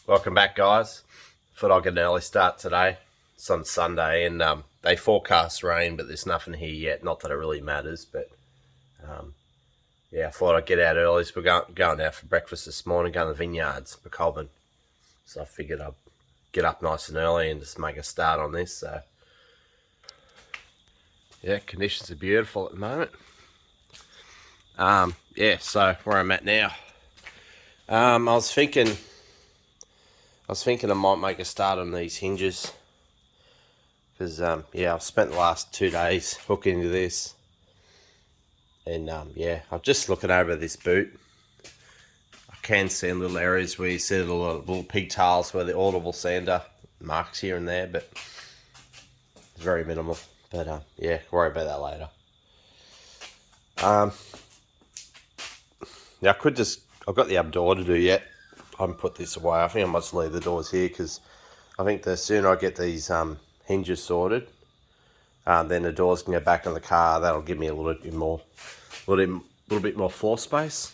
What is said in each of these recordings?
Welcome back, guys. Thought I'd get an early start today. It's on Sunday, and they forecast rain, but there's nothing here yet. Not that it really matters, but yeah, I thought I'd get out early. So we're going out for breakfast this morning, going to the vineyards for Colburn. So I figured I'd get up nice and early and just make a start on this. So yeah, conditions are beautiful at the moment. Yeah, so where I'm at now. I was thinking I might make a start on these hinges because yeah, I've spent the last 2 days hooking into this, and yeah, I'm just looking over this boot. I can see in little areas where you see little pigtails where the audible sander marks here and there, but it's very minimal. But yeah, worry about that later. Yeah, I've got the outdoor to do yet. I haven't put this away. I think I must leave the doors here because I think the sooner I get these hinges sorted, then the doors can go back on the car. That'll give me a little bit more floor space.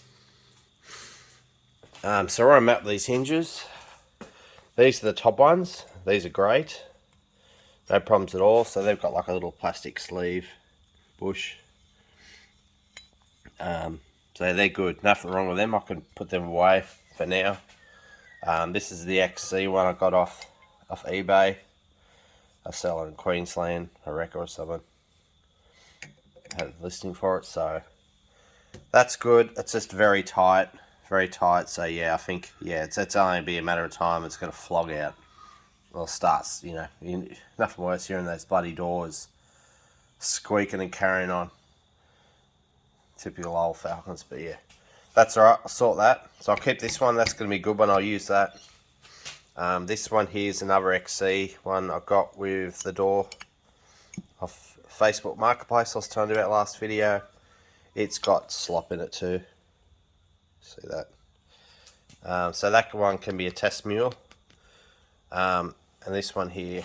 So where I'm at with these hinges, these are the top ones. These are great, no problems at all. So they've got like a little plastic sleeve bush. So they're good. Nothing wrong with them. I can put them away for now. This is the XC one I got off eBay. I sell it in Queensland, a record or something. I had a listing for it, so that's good. It's just very tight, very tight. So yeah, I think it's only be a matter of time. It's going to flog out. Well, it starts, nothing worse hearing those bloody doors squeaking and carrying on. Typical old Falcons, but yeah, that's alright. I'll sort that. So I'll keep this one. That's going to be a good one. I'll use that. This one here is another XC one I got with the door off Facebook Marketplace I was telling you about last video. It's got slop in it too. See that? So that one can be a test mule. And this one here,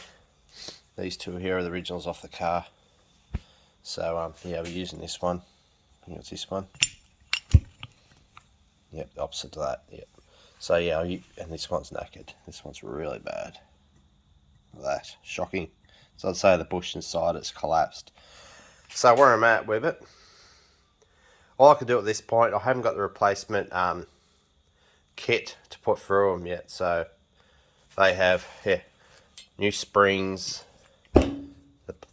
these two here are the originals off the car. So yeah, we're using this one. I think it's this one. Yep, the opposite to that. Yep. So yeah, and this one's knackered. This one's really bad. That shocking. So I'd say the bush inside it's collapsed. So where I'm at with it, all I can do at this point, I haven't got the replacement kit to put through them yet. So they have new springs,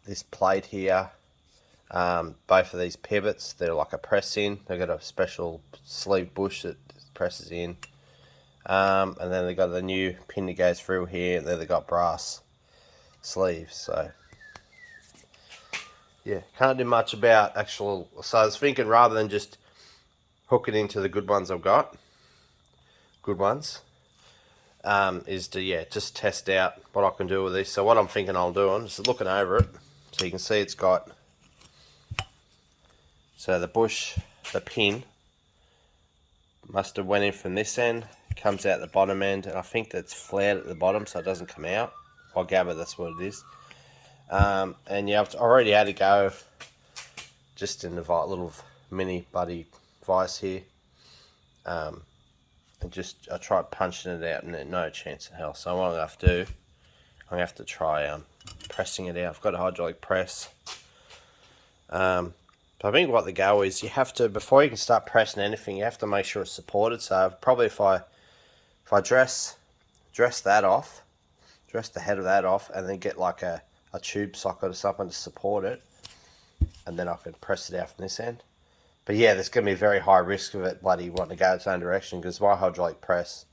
this plate here. Both of these pivots, they're like a press in. They've got a special sleeve bush that presses in. And then they've got the new pin that goes through here. And then they've got brass sleeves. So, yeah, can't do much about actual. So I was thinking rather than just hook it into the good ones I've got, is to, just test out what I can do with this. So what I'm thinking I'll do, I'm just looking over it. So you can see it's got. So the bush, the pin, must have went in from this end, comes out the bottom end, and I think that's flared at the bottom so it doesn't come out. I gather that's what it is. And yeah, I've already had to go just in the little mini buddy vise here. And I tried punching it out and no chance in hell. So what I'm going to have to do, I'm going to have to try pressing it out. I've got a hydraulic press. I think what the go is, you have to, before you can start pressing anything, you have to make sure it's supported. So probably if I dress that off, dress the head of that off, and then get like a tube socket or something to support it, and then I can press it out from this end. But yeah, there's going to be a very high risk of it bloody wanting to go its own direction because my hydraulic press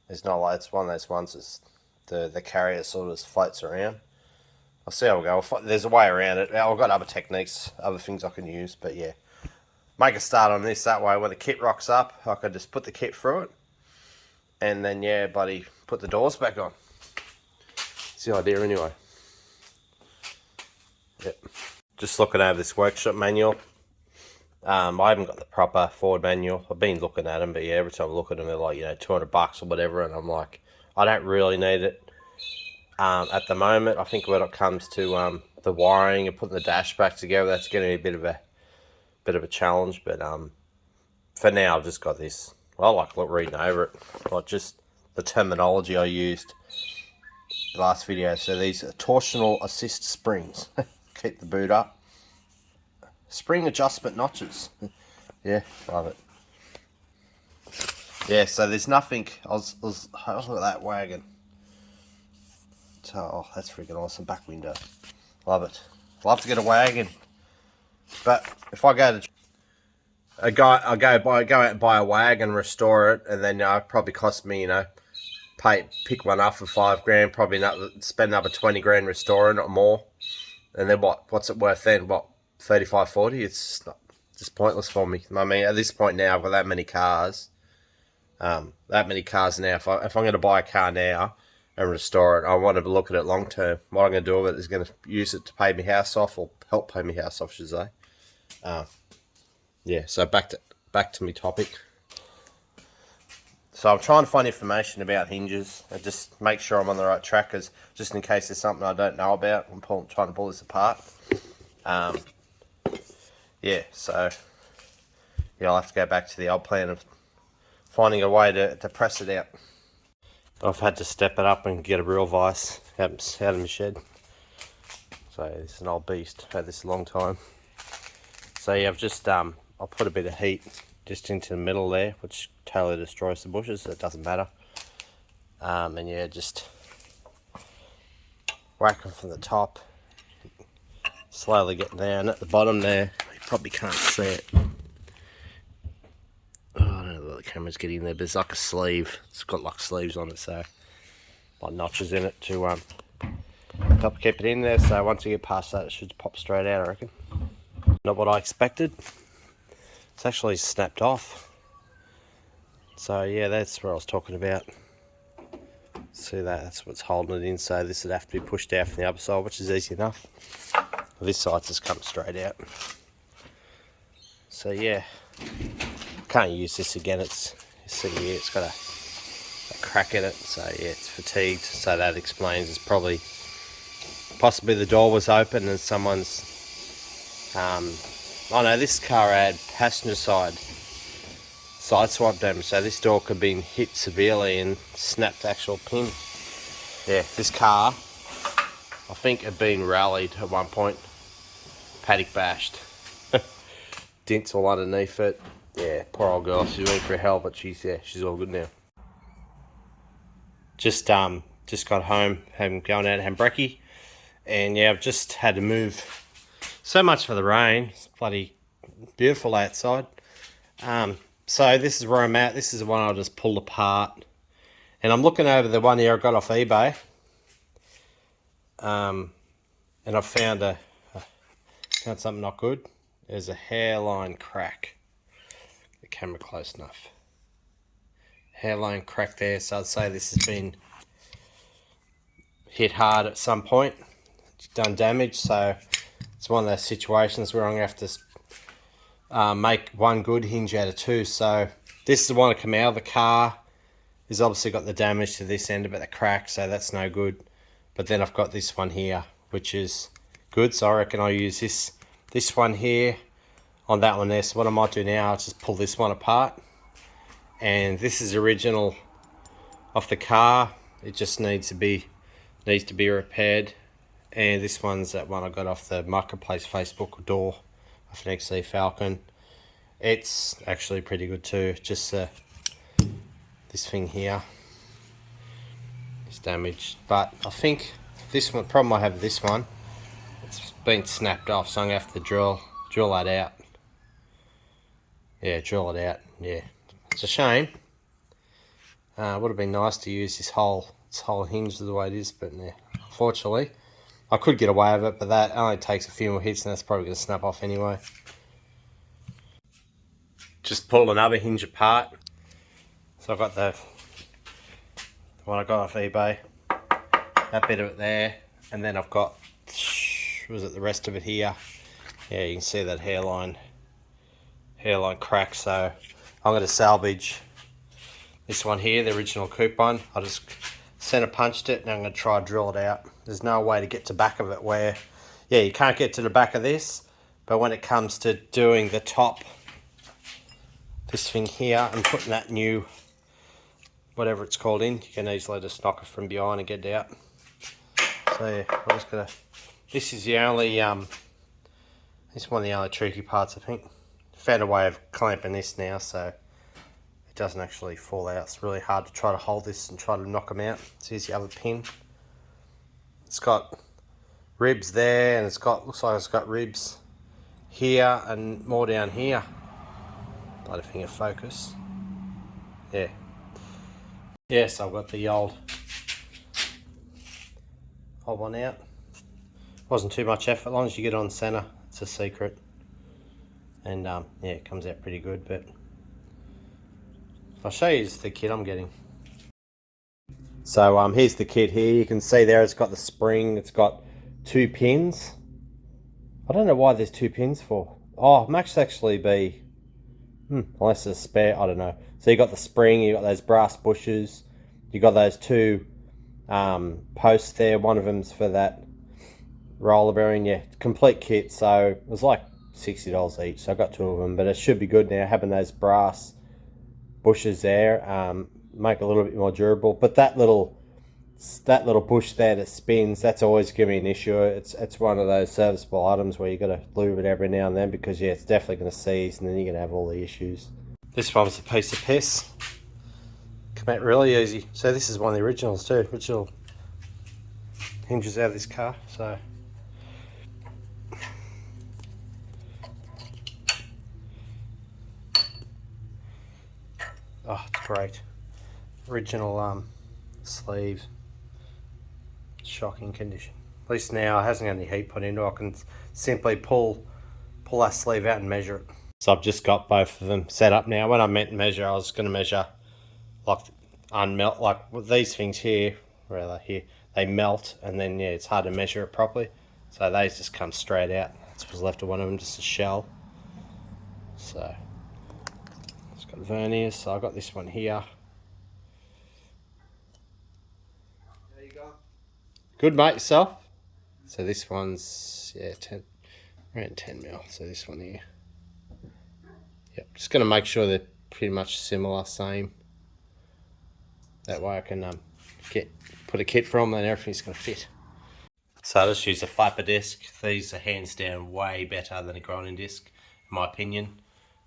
is not like, it's one of those ones that's the carrier sort of just floats around. I'll see how we go. There's a way around it. I've got other techniques, other things I can use, but yeah. Make a start on this. That way when the kit rocks up, I can just put the kit through it. And then, yeah, buddy, put the doors back on. It's the idea anyway. Yep. Just looking over this workshop manual. I haven't got the proper Ford manual. I've been looking at them, but yeah, every time I look at them, they're like, $200 or whatever. And I'm like, I don't really need it. At the moment, I think when it comes to the wiring and putting the dash back together, that's going to be a bit of a challenge. But for now, I've just got this. I like reading over it. Like just the terminology I used the last video. So these are torsional assist springs. Keep the boot up. Spring adjustment notches. Yeah, love it. Yeah, so there's nothing. Oh, look at that wagon. So, oh, that's freaking awesome. Back window. Love it. Love to get a wagon. But if I go to I go out and buy a wagon, restore it, and then it probably cost me, pick one up for $5 grand, probably spend another 20 grand restoring it or more. And then what's it worth then? What, 35, 40? It's just pointless for me. I mean, at this point now, I've got that many cars. Now. If I'm going to buy a car now and restore it, I want to look at it long term. What I'm going to do with it is going to use it to pay my house off, or help pay my house off, I should say. Yeah, so back to my topic. So I'm trying to find information about hinges and just make sure I'm on the right track, because just in case there's something I don't know about, I'm trying to pull this apart. Yeah, so yeah, I'll have to go back to the old plan of finding a way to press it out. I've had to step it up and get a real vise out of my shed. So this is an old beast. I've had this a long time. So yeah, I've just I'll put a bit of heat just into the middle there, which totally destroys the bushes, so it doesn't matter. And yeah, just whack them from the top, slowly getting down at the bottom there. You probably can't see it. Oh, I don't know if the camera's getting there, but it's like a sleeve. It's got like sleeves on it, so like notches in it to help keep it in there. So once you get past that, it should pop straight out, I reckon. Not what I expected. It's actually snapped off. So yeah, that's what I was talking about. See that's what's holding it in. So this would have to be pushed out from the other side, which is easy enough. This side's just come straight out. So yeah, can't use this again. It's, you see here, it's got a crack in it. So yeah, it's fatigued. So that explains it's possibly the door was open and someone's oh no, this car had passenger side swap damage, so this door could have been hit severely and snapped the actual pin. Yeah, this car, I think, had been rallied at one point, paddock bashed. Dents all underneath it. Yeah, poor old girl, she's went for hell, but she's all good now. Just got home, going out and brekkie, and yeah, I've just had to move. So much for the rain. It's bloody beautiful outside. So this is where I'm at. This is the one I just pulled apart. And I'm looking over the one here I got off eBay. And I found something not good. There's a hairline crack. The camera close enough. Hairline crack there. So I'd say this has been hit hard at some point. It's done damage. So it's one of those situations where I'm going to have to make one good hinge out of two. So this is the one that came out of the car. It's obviously got the damage to this end about the crack, so that's no good. But then I've got this one here, which is good. So I reckon I'll use this one here on that one there. So what I might do now, I'll just pull this one apart. And this is original off the car. It just needs to be repaired. And this one's that one I got off the Marketplace Facebook door off an XC Falcon. It's actually pretty good too. Just this thing here is damaged. But I think this one, problem I have with this one, it's been snapped off, so I'm going to have to drill that out. Yeah, drill it out. Yeah, it's a shame. Would have been nice to use this whole hinge the way it is, but yeah, unfortunately. I could get away with it, but that only takes a few more hits and that's probably going to snap off anyway. Just pulled another hinge apart. So I've got the one I got off eBay. That bit of it there. And then I've got, the rest of it here. Yeah, you can see that hairline crack. So I'm going to salvage this one here, the original coupe one. I just center punched it and I'm going to try to drill it out. There's no way to get to the back of it where, yeah, you can't get to the back of this, but when it comes to doing the top, this thing here, and putting that new whatever it's called in, you can easily just knock it from behind and get it out. So yeah, I'm just gonna, this is the only, this is one of the only tricky parts I think. Found a way of clamping this now so it doesn't actually fall out. It's really hard to try to hold this and try to knock them out. So here's the other pin. It's got ribs there, and it's got, looks like it's got ribs here and more down here. Bloody finger focus. Yeah. Yes, I've got the old one out. Wasn't too much effort, as long as you get on center, it's a secret. And yeah, it comes out pretty good, but I'll show you the kit I'm getting. So here's the kit here. You can see there it's got the spring, it's got 2 pins. I don't know why there's 2 pins for. Oh, it must actually be, unless it's a spare, I don't know. So you got the spring, you got those brass bushes, you got those 2 posts there. One of them's for that roller bearing. Yeah, complete kit. So it was like $60 each. So I got 2 of them, but it should be good now having those brass bushes there. Make it a little bit more durable. But that little bush there that spins, that's always giving me an issue. It's one of those serviceable items where you got to lube it every now and then, because yeah, it's definitely going to seize and then you're going to have all the issues. This one's a piece of piss. Come out really easy. So this is one of the originals too. Original hinges out of this car. So oh, it's great. Original sleeve. Shocking condition. At least now it hasn't got any heat put into it. I can simply pull that sleeve out and measure it. So I've just got both of them set up now. When I meant measure, I was going to measure like unmelt, like with these things here, where they're here, they melt, and then yeah, it's hard to measure it properly. So these just come straight out. That's what's left of one of them, just a shell. So it's got verniers. So I got this one here. There you go. Good, mate, yourself? So this one's, yeah, around 10 mil. So this one here. Yep, just going to make sure they're pretty much similar, same. That way I can put a kit from and everything's going to fit. So I just use a flapper disc. These are hands down way better than a grinding disc, in my opinion.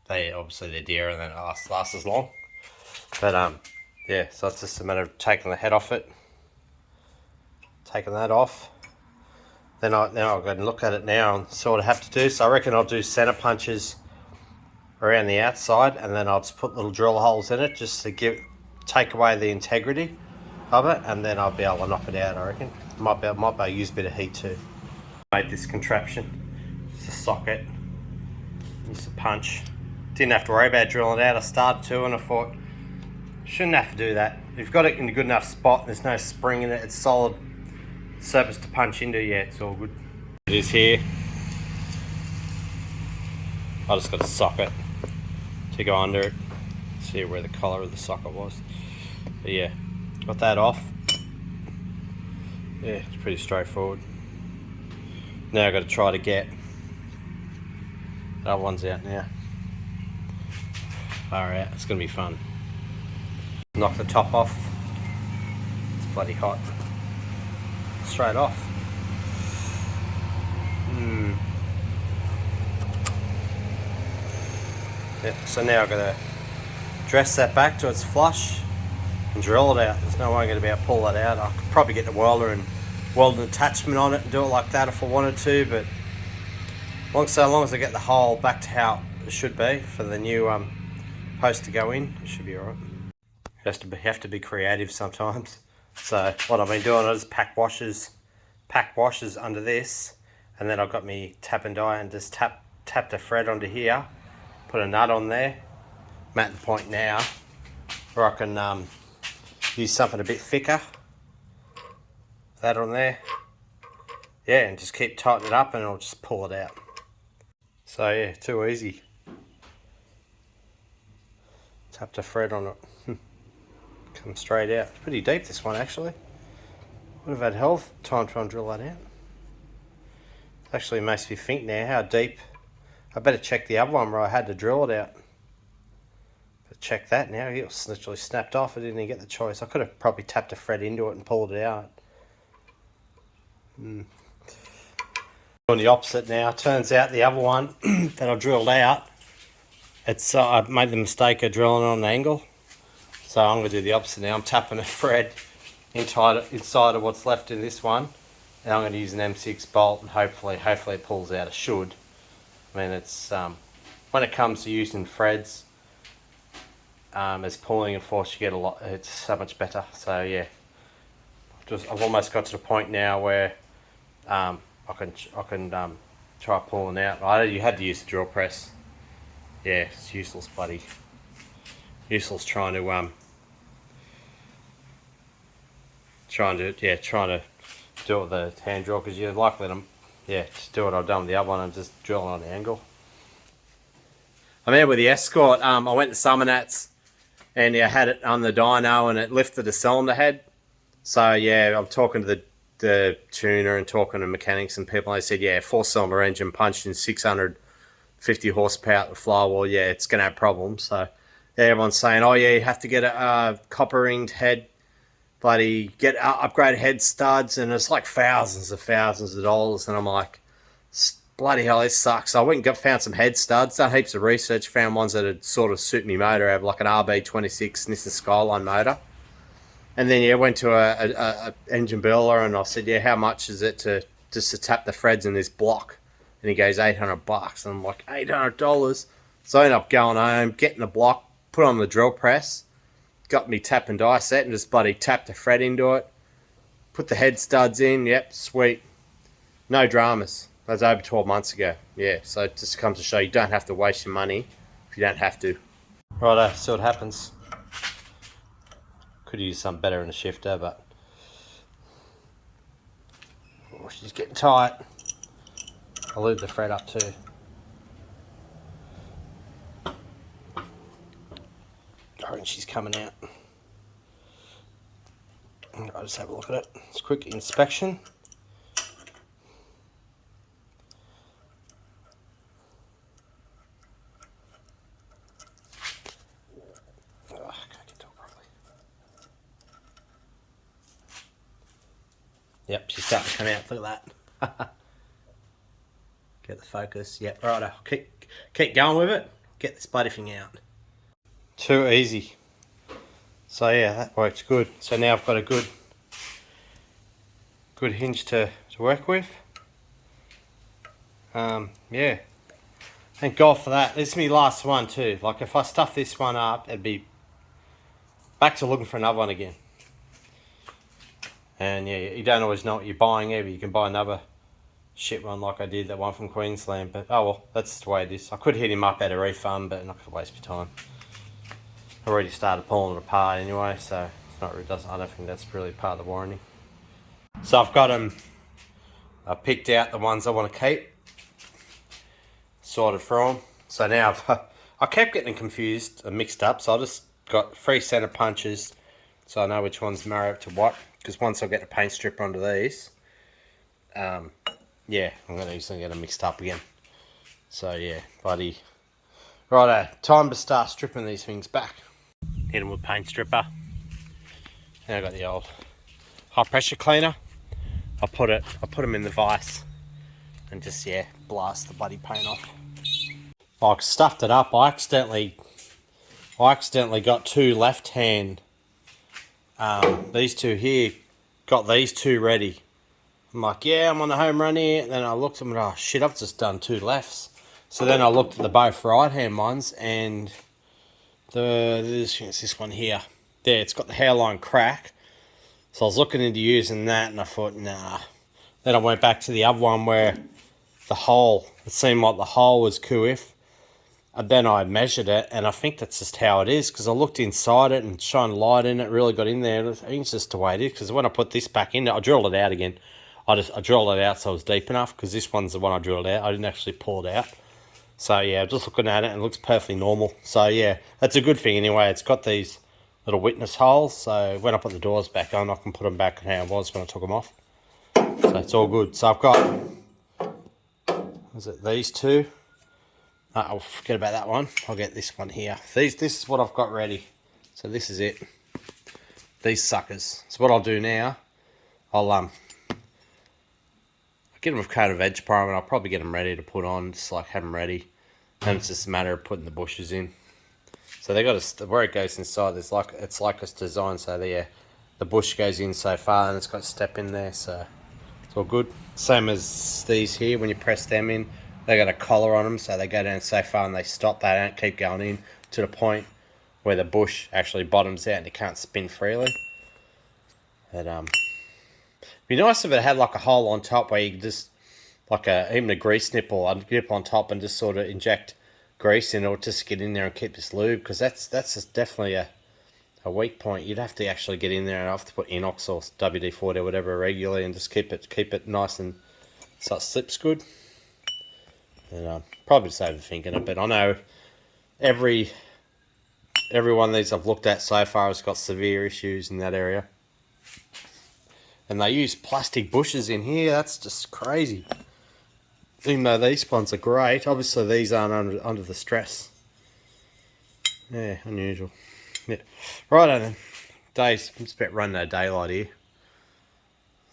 Obviously they're dearer and they don't last as long. But yeah, so it's just a matter of taking the head off it. Taking that off. Then I'll go and look at it now and see what I have to do. So I reckon I'll do center punches around the outside, and then I'll just put little drill holes in it just to take away the integrity of it, and then I'll be able to knock it out, I reckon. Might be able to use a bit of heat too. Made this contraption. It's a socket. It's a punch. Didn't have to worry about drilling it out. I started to and I thought, shouldn't have to do that. If you've got it in a good enough spot and there's no spring in it, it's solid surface to punch into, yeah, it's all good. It is here. I just got a socket to go under it. See where the collar of the socket was. But yeah, got that off. Yeah, it's pretty straightforward. Now I've got to try to get that one's out now. Alright, it's going to be fun. Knock the top off. It's bloody hot. Straight off. Yeah, so now I've got to dress that back to its flush and drill it out. There's no way I'm going to be able to pull that out. I could probably get the welder and weld an attachment on it and do it like that if I wanted to, but so long as I get the hole back to how it should be for the new post to go in, it should be alright. Have to be creative sometimes. So what I've been doing is pack washers under this, and then I've got me tap and die and just tap the thread onto here, put a nut on there. I'm at the point now where I can use something a bit thicker. That on there. Yeah, and just keep tightening it up and I'll just pull it out. So yeah, too easy. Tap the thread on it. Come straight out. It's pretty deep, this one actually. Would have had hell of time trying to drill that out. Actually makes me think now how deep. I better check the other one where I had to drill it out. But check that now. It was literally snapped off. I didn't even get the choice. I could have probably tapped a thread into it and pulled it out. Doing the opposite now. Turns out the other one that I drilled out, I made the mistake of drilling it on an angle. So I'm going to do the opposite now. I'm tapping a thread inside of what's left in this one. And I'm going to use an M6 bolt and hopefully it pulls out. It should. I mean, it's when it comes to using threads, as pulling and force, you get a lot. It's so much better. So yeah, I've almost got to the point now where I can try pulling out. You had to use the drill press. Yeah, it's useless, buddy. Useless trying to do it with the hand drill, because you're likely to to do what I've done with the other one and just drilling on the angle. I'm here with the Escort. I went to Summernats and I had it on the dyno and it lifted the cylinder head. So yeah, I'm talking to the tuner and talking to mechanics and people, and they said, yeah, 4-cylinder engine punched in 650 horsepower at the flywheel, yeah, it's going to have problems. So yeah, everyone's saying, oh yeah, you have to get a copper ringed head, bloody get upgraded head studs, and it's like thousands of dollars. And I'm like, bloody hell, this sucks. So I went and found some head studs, done heaps of research, found ones that would sort of suit me motor. I have like an RB26 Nissan Skyline motor. And then yeah, went to a engine builder and I said, yeah, how much is it to tap the threads in this block? And he goes, $800. And I'm like, $800? So I ended up going home, getting the block, put on the drill press, got me tap and die set, and just bloody tapped a thread into it, put the head studs in. Yep, sweet. No dramas. That was over 12 months ago. Yeah, so it just comes to show you don't have to waste your money if you don't have to. Righto, see what happens. Could use something better in the shifter, but oh, she's getting tight. I'll lube the thread up too. I reckon she's coming out. I'll just have a look at it. It's a quick inspection. Yep, she's starting to come out. Look at that. Get the focus. Yep, right. I'll keep going with it. Get this bloody thing out. Too easy. So yeah, that works good. So now I've got a good hinge to work with. Yeah. Thank God for that. This is my last one too. Like if I stuff this one up, it'd be back to looking for another one again. And yeah, you don't always know what you're buying either. You can buy another shit one like I did, that one from Queensland. But oh well, that's the way it is. I could hit him up at a refund, but I'm not going to waste my time. I already started pulling it apart anyway, so it's not really, I don't think that's really part of the warranty. So I've got them. I've picked out the ones I want to keep, sorted through them. So now I kept getting confused and mixed up. So I just got 3 center punches, so I know which ones marry up to what. Because once I get the paint stripper onto these, yeah, I'm going to easily get them mixed up again. So yeah, buddy. Righto, time to start stripping these things back. Hit them with paint stripper. Now I got the old high pressure cleaner. I put them in the vise and just blast the bloody paint off. I stuffed it up. I accidentally got 2 left hand. These 2 here, got these 2 ready. I'm like, yeah, I'm on the home run here. And then I looked at them and oh shit, I've just done 2 lefts. So then I looked at the both right hand ones, and this one here. There, it's got the hairline crack. So I was looking into using that and I thought, nah. Then I went back to the other one where it seemed like the hole was coupe. And then I measured it, and I think that's just how it is, because I looked inside it and shined light in it, really got in there. I think it's just the way it is, because when I put this back in, I drilled it out again. I drilled it out so it was deep enough, because this one's the one I drilled out. I didn't actually pull it out. So yeah, just looking at it, and it looks perfectly normal. So yeah, that's a good thing anyway. It's got these little witness holes, so when I put the doors back on, I can put them back how it was when I took them off. So it's all good. So I've got, these 2. I'll forget about that one. I'll get this one here. This is what I've got ready. So this is it. These suckers. So what I'll do now, I'll get them with coat of edge primer, and I'll probably get them ready to put on, just like have them ready. And it's just a matter of putting the bushes in. So they got where it goes inside. There's like it's designed so the bush goes in so far, and it's got a step in there, so it's all good. Same as these here. When you press them in, they got a collar on them, so they go down so far and they stop. They don't keep going in to the point where the bush actually bottoms out and it can't spin freely. But it'd be nice if it had like a hole on top where you could just like even a grease nipple, on top and just sort of inject grease in or just get in there and keep this lube, because that's just definitely a weak point. You'd have to actually get in there and have to put inox or WD-40 or whatever regularly and just keep it nice and so it slips good. And probably just overthinking it, but I know every one of these I've looked at so far has got severe issues in that area. And they use plastic bushes in here. That's just crazy. Even though these ones are great, obviously these aren't under the stress. Yeah, unusual. Yeah. Right then. Days. I'm just about running out of daylight here.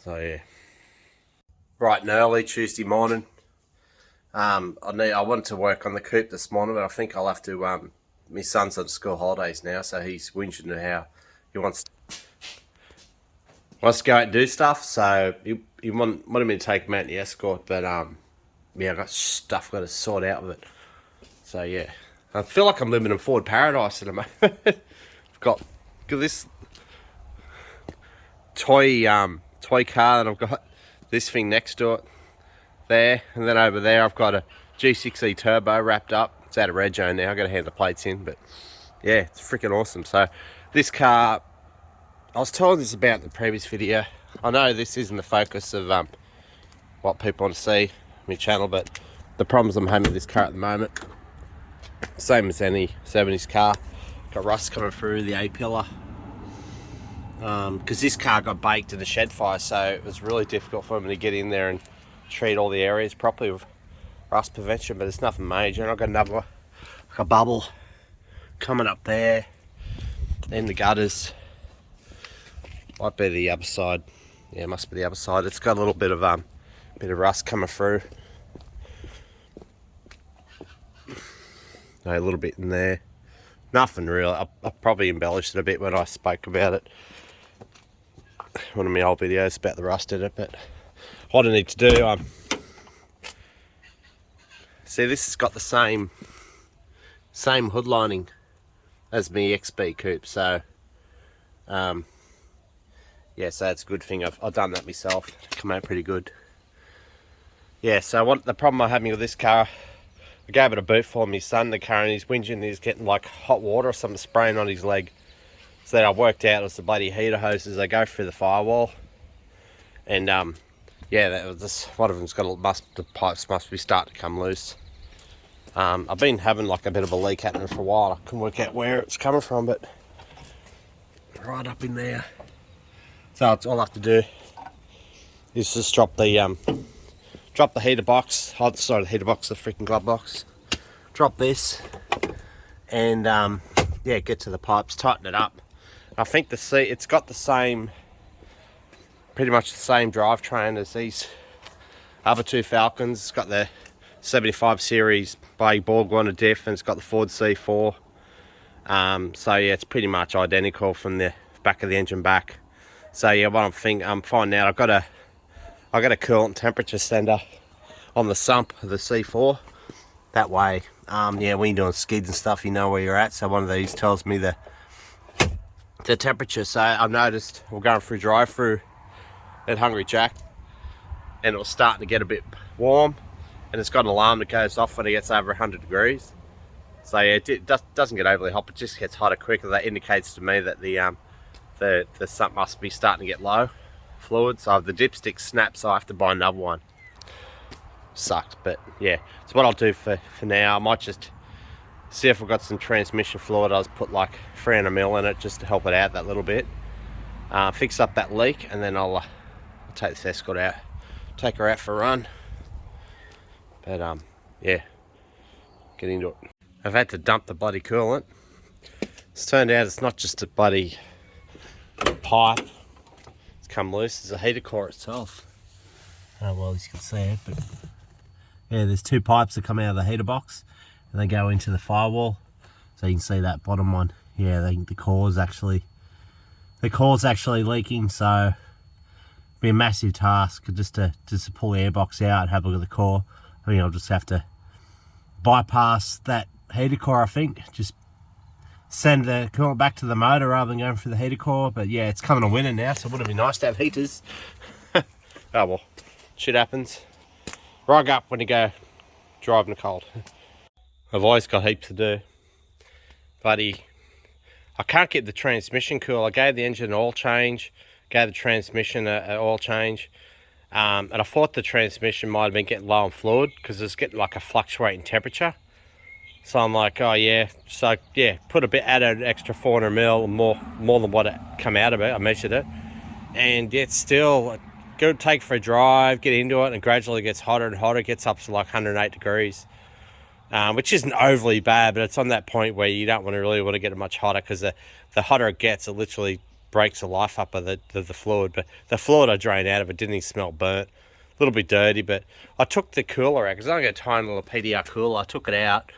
So yeah. Bright and early Tuesday morning. I wanted to work on the coupe this morning, but I think I'll have to. My son's on school holidays now, so he's whinging at how he wants to go out and do stuff. So he wanted me to take him out in the Escort, but yeah, I got stuff got to sort out with it. So yeah, I feel like I'm living in Ford Paradise at the moment. I've got this toy car, and I've got this thing next to it there, and then over there I've got a G6E turbo wrapped up. It's out of rego now. I've got to hand the plates in, but yeah, it's freaking awesome. So this car, I was told this about in the previous video. I know this isn't the focus of what people want to see on my channel, but the problems I'm having with this car at the moment, same as any 70s car, got rust coming through the A-pillar. Because this car got baked in the shed fire, so it was really difficult for me to get in there and treat all the areas properly with rust prevention, but it's nothing major. And I've got another like a bubble coming up there in the gutters. Might be the other side. Yeah, it must be the other side. It's got a little bit of rust coming through. A little bit in there. Nothing real. I probably embellished it a bit when I spoke about it. One of my old videos about the rust in it, but what I need to do, see, this has got the same hood lining as my XB coupe, so yeah, so it's a good thing I've done that myself. Come out pretty good. Yeah, so what the problem I'm having with this car, I gave it a boot for my son in the car, and he's whinging, he's getting like hot water or something spraying on his leg. So then I worked out it was the bloody heater hoses. They go through the firewall, and yeah, that was just one of them's got the pipes must be starting to come loose. I've been having like a bit of a leak happening for a while. I couldn't work out where it's coming from, but right up in there. So all I have to do is just drop the heater box. Oh, sorry, the heater box, the freaking glove box. Drop this, and yeah, get to the pipes, tighten it up. I think the seat, it's got the same, pretty much the same drivetrain as these other two Falcons. It's got the 75 series by Borg on a diff, and it's got the Ford C4. So yeah, it's pretty much identical from the back of the engine back. So yeah, what I'm finding out, I've got a coolant temperature sender on the sump of the C4. That way, yeah, when you're doing skids and stuff, you know where you're at. So one of these tells me the temperature. So I've noticed we're going through drive-through at Hungry Jack, and it was starting to get a bit warm, and it's got an alarm that goes off when it gets over 100 degrees. So yeah, it doesn't get overly hot, but just gets hotter quicker. That indicates to me that the sump must be starting to get low fluid. So if the dipstick snaps, I have to buy another one. Sucks, but yeah, so what I'll do for now, I might just see if I've got some transmission fluid. I'll just put like 300ml in it just to help it out that little bit, fix up that leak, and then I'll take this Escort out, take her out for a run. But yeah, get into it. I've had to dump the bloody coolant. It's turned out it's not just a bloody pipe. It's come loose. It's a heater core itself. Oh well, as you can see it, but yeah, there's two pipes that come out of the heater box and they go into the firewall. So you can see that bottom one. Yeah, the core's actually leaking, so it'll be a massive task just to pull the airbox out and have a look at the core. I think I'll just have to bypass that heater core, I think. Just send the coolant back to the motor rather than going through the heater core. But yeah, it's coming to winter now, so it would have been nice to have heaters. Oh well, shit happens. Rug up when you go driving the cold. I've always got heaps to do. Bloody, I can't get the transmission cool. I gave the engine an oil change, gave the transmission an oil change, and I thought the transmission might have been getting low on fluid because it's getting like a fluctuating temperature. So I'm like, oh yeah, so yeah, put a bit, added an extra 400 mil, more than what it come out of it. I measured it, and it's still good. Take for a drive, get into it, and gradually gets hotter and hotter. It gets up to like 108 degrees. Which isn't overly bad, but it's on that point where you don't really want to get it much hotter, because the hotter it gets, it literally breaks the life up of the fluid. But the fluid I drained out of it didn't even smell burnt. A little bit dirty, but I took the cooler out, because I got a tiny little PDR cooler. I took it out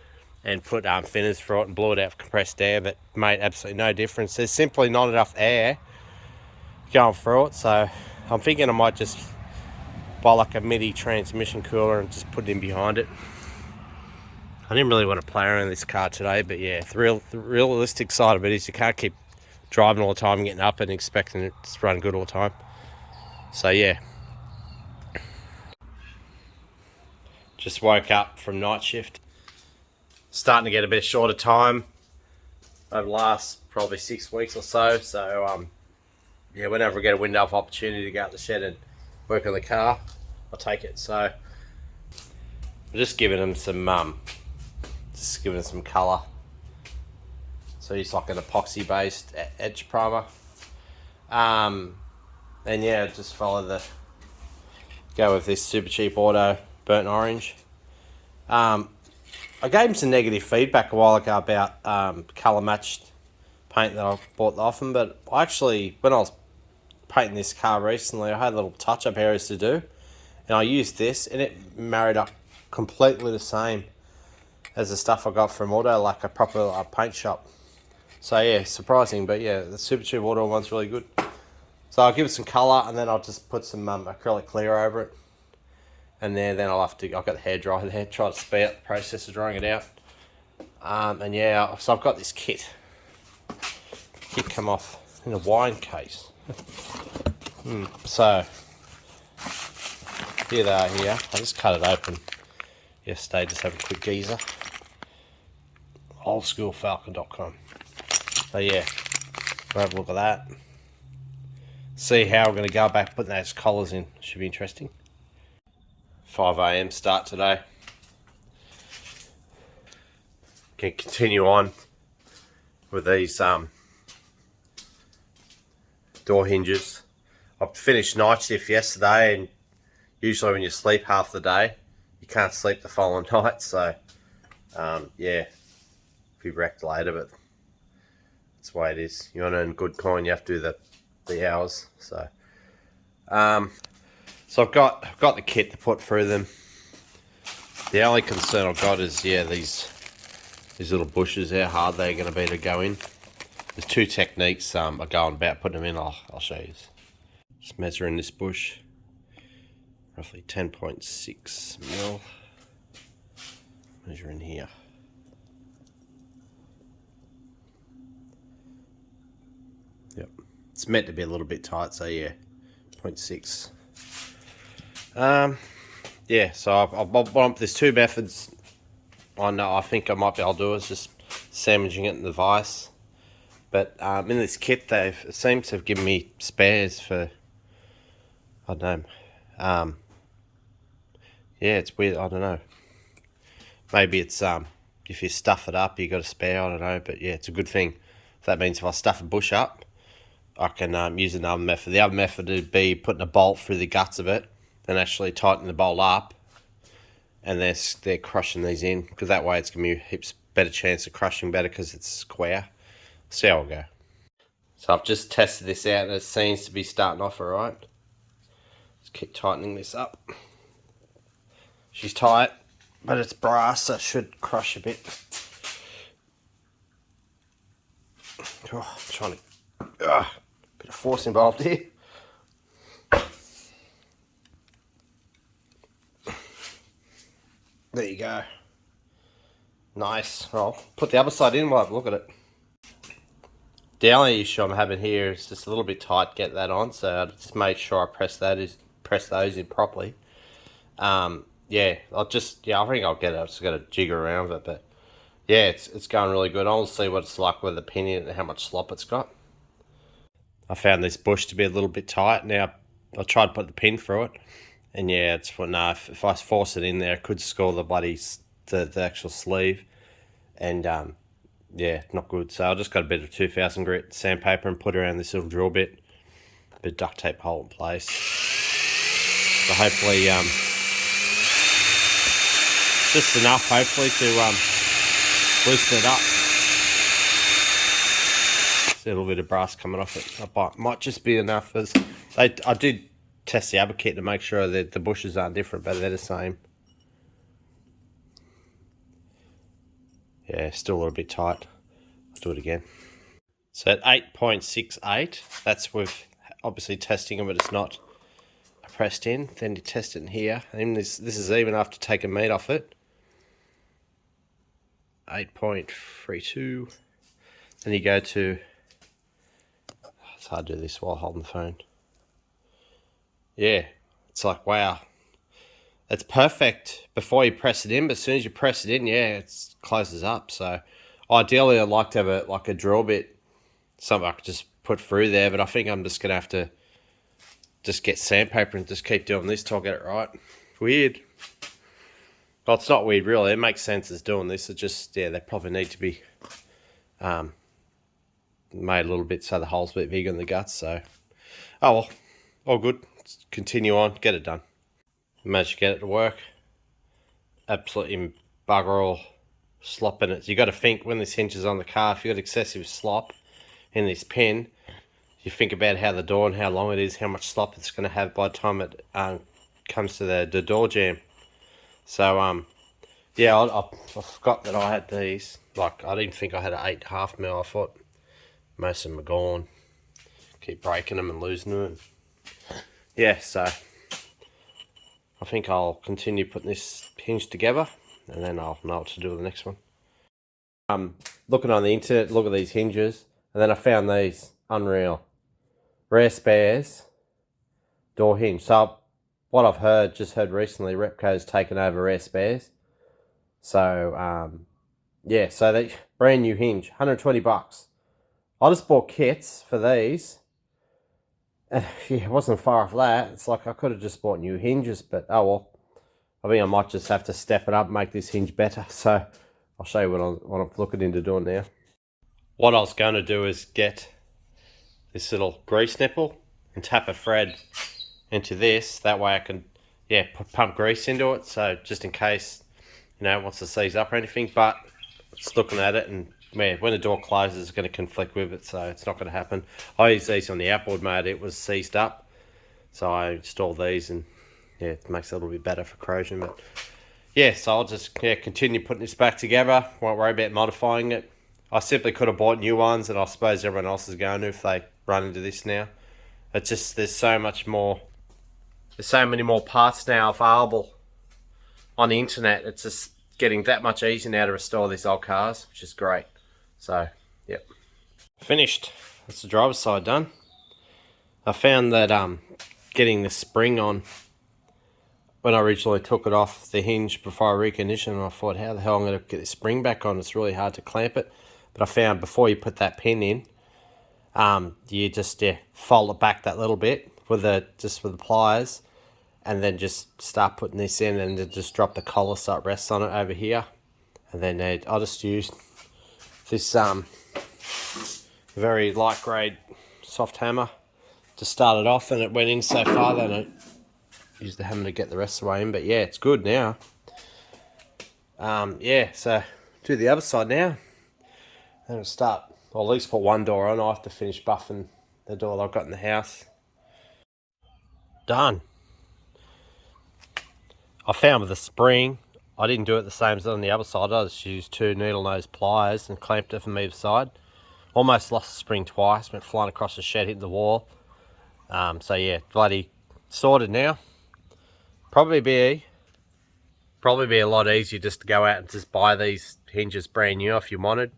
and put thinners for it and blew it out for compressed air, but made absolutely no difference. There's simply not enough air going through it, so I'm thinking I might just buy like a MIDI transmission cooler and just put it in behind it. I didn't really want to play around with this car today, but yeah, the realistic side of it is you can't keep driving all the time and getting up and expecting it to run good all the time. So yeah. Just woke up from night shift. Starting to get a bit shorter time over the last probably 6 weeks or so. So yeah, whenever I get a window of opportunity to go out the shed and work on the car, I'll take it. So I'm just giving them some colour. So it's like an epoxy based edge primer. And yeah, just go with this super cheap auto burnt orange. I gave him some negative feedback a while ago about colour matched paint that I bought off him, but actually when I was painting this car recently, I had little touch up areas to do, and I used this and it married up completely the same as the stuff I got from Auto, like a proper paint shop. So yeah, surprising, but yeah, the Super Cheap Auto one's really good. So I'll give it some colour, and then I'll just put some acrylic clear over it. And then I'll have to, I've got the hairdryer there, try to speed up the process of drying it out. And yeah, so I've got this kit come off in a wine case. So here they are here. I just cut it open yesterday, just have a quick geezer. Oldschoolfalcon.com. So yeah, we'll have a look at that. See how we're going to go back putting those collars in. Should be interesting. 5 AM start today. Can continue on with these door hinges. I finished night shift yesterday, and usually when you sleep half the day, you can't sleep the following night. So yeah, be wrecked later, but that's the way it is. You want to earn good coin, you have to do the hours. So so I've got the kit to put through them. The only concern I've got is, yeah, these little bushes, how hard they're going to be to go in. There's two techniques I'm going about putting them in. I'll show you. Just measuring this bush, roughly 10.6 mil. Measuring here. Yep, it's meant to be a little bit tight, so yeah, 0.6. Yeah, so there's two methods. I think I might be able to do is just sandwiching it in the vise. But in this kit, they seem to have given me spares for, I don't know. Yeah, it's weird. I don't know. Maybe it's if you stuff it up, you got a spare. I don't know, but yeah, it's a good thing. That means if I stuff a bush up, I can use another method. The other method would be putting a bolt through the guts of it and actually tighten the bolt up and they're crushing these in, because that way it's going to be a heaps better chance of crushing better because it's square. See how it'll go. So I've just tested this out and it seems to be starting off alright. Just keep tightening this up. She's tight, but it's brass, so it should crush a bit. Oh, I'm trying to... bit of force involved here. There you go. Nice. I'll put the other side in while I have a look at it. The only issue I'm having here is just a little bit tight, get that on, so I just made sure I press those in properly. Yeah, I think I'll get it. I've just got to jigger around with it, but yeah, it's going really good. I'll see what it's like with the pin in it and how much slop it's got. I found this bush to be a little bit tight. Now, I tried to put the pin through it, and yeah, it's for no. If I force it in there, it could score the actual sleeve, and yeah, not good. So I just got a bit of 2000 grit sandpaper and put around this little drill bit, a bit of duct tape, hold in place. So hopefully, just enough, hopefully, to loosen it up. See a little bit of brass coming off it. Might just be enough. As I did test the other kit to make sure that the bushes aren't different, but they're the same. Yeah, still a little bit tight. I'll do it again. So at 8.68, that's with obviously testing it, but it's not pressed in. Then you test it in here. And this is even after taking meat off it. 8.32. Then you go to... It's hard to do this while holding the phone. Yeah, it's like, wow. It's perfect before you press it in, but as soon as you press it in, yeah, it closes up. So ideally, I'd like to have a drill bit, something I could just put through there, but I think I'm just going to have to just get sandpaper and just keep doing this till I get it right. Weird. Well, it's not weird, really. It makes sense as doing this. It just, yeah, they probably need to be made a little bit so the hole's a bit bigger in the guts. So, oh well, all good. Let's continue on, get it done. Managed to get it to work. Absolutely bugger all slop in it. You got to think when this hinge is on the car, if you got excessive slop in this pin, you think about how the door and how long it is, how much slop it's going to have by the time it comes to the door jamb. So yeah, I forgot that I had these. Like, I didn't think I had an 8.5 mil. I thought most of them are gone. Keep breaking them and losing them. Yeah, so I think I'll continue putting this hinge together, and then I'll know what to do with the next one. Looking on the internet, look at these hinges, and then I found these unreal rare spares door hinge. So what I've just heard recently, Repco's taken over rare spares. So yeah, so they brand new hinge, 120 bucks. I just bought kits for these. Yeah, it wasn't far off that. It's like I could have just bought new hinges, but oh well. I think I might just have to step it up and make this hinge better. So I'll show you what I'm looking into doing now. What I was going to do is get this little grease nipple and tap a thread into this. That way I can, yeah, pump grease into it. So just in case, you know, it wants to seize up or anything. But just looking at it, and man, when the door closes, it's going to conflict with it, so it's not going to happen. I used these on the outboard mode. It was seized up, so I installed these, and yeah, it makes it a little bit better for corrosion. But yeah, so I'll just continue putting this back together. Won't worry about modifying it. I simply could have bought new ones, and I suppose everyone else is going to if they run into this now. It's just, there's so much more. There's so many more parts now available on the internet. It's just getting that much easier now to restore these old cars, which is great. So, yep. Finished. That's the driver's side done. I found that getting the spring on, when I originally took it off the hinge before I reconditioned, I thought, how the hell am I going to get the spring back on? It's really hard to clamp it. But I found before you put that pin in, you just fold it back that little bit with the pliers, and then just start putting this in, and then just drop the collar so it rests on it over here. And then I just used this very light grade soft hammer to start it off, and it went in so far, then I used the hammer to get the rest of the way in. But yeah, it's good now. Yeah, so do the other side now. And we'll start, or at least put one door on. I have to finish buffing the door that I've got in the house. Done. I found with the spring, I didn't do it the same as on the other side. I just used 2 needle nose pliers and clamped it from either side. Almost lost the spring twice, went flying across the shed, hit the wall. So yeah, bloody sorted now. Probably be a lot easier just to go out and just buy these hinges brand new if you wanted.